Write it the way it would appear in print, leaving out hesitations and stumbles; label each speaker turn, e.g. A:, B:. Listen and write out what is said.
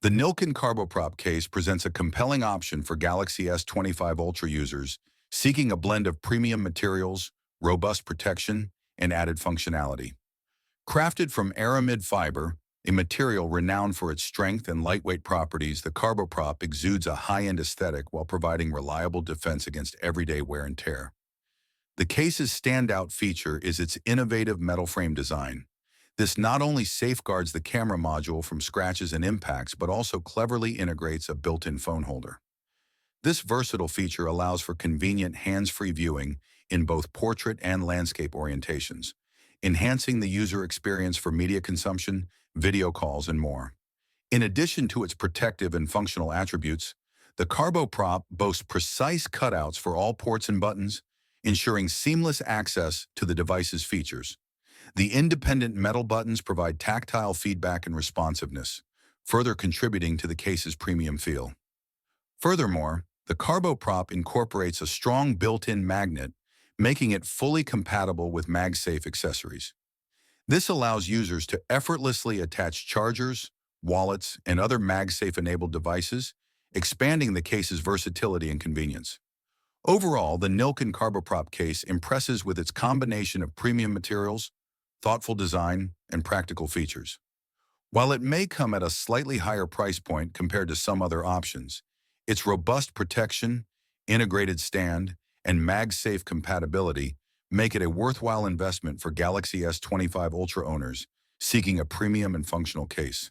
A: The Nillkin CarboPROP case presents a compelling option for Galaxy S25 Ultra users seeking a blend of premium materials, robust protection, and added functionality. Crafted from aramid fiber, a material renowned for its strength and lightweight properties, the CarboPROP exudes a high-end aesthetic while providing reliable defense against everyday wear and tear. The case's standout feature is its innovative metal frame design. This not only safeguards the camera module from scratches and impacts, but also cleverly integrates a built-in phone holder. This versatile feature allows for convenient hands-free viewing in both portrait and landscape orientations, enhancing the user experience for media consumption, video calls, and more. In addition to its protective and functional attributes, the CarboPROP boasts precise cutouts for all ports and buttons, ensuring seamless access to the device's features. The independent metal buttons provide tactile feedback and responsiveness, further contributing to the case's premium feel. Furthermore, the CarboPROP incorporates a strong built-in magnet, making it fully compatible with MagSafe accessories. This allows users to effortlessly attach chargers, wallets, and other MagSafe-enabled devices, expanding the case's versatility and convenience. Overall, the Nillkin CarboPROP case impresses with its combination of premium materials, thoughtful design, and practical features. While it may come at a slightly higher price point compared to some other options, its robust protection, integrated stand, and MagSafe compatibility make it a worthwhile investment for Galaxy S25 Ultra owners seeking a premium and functional case.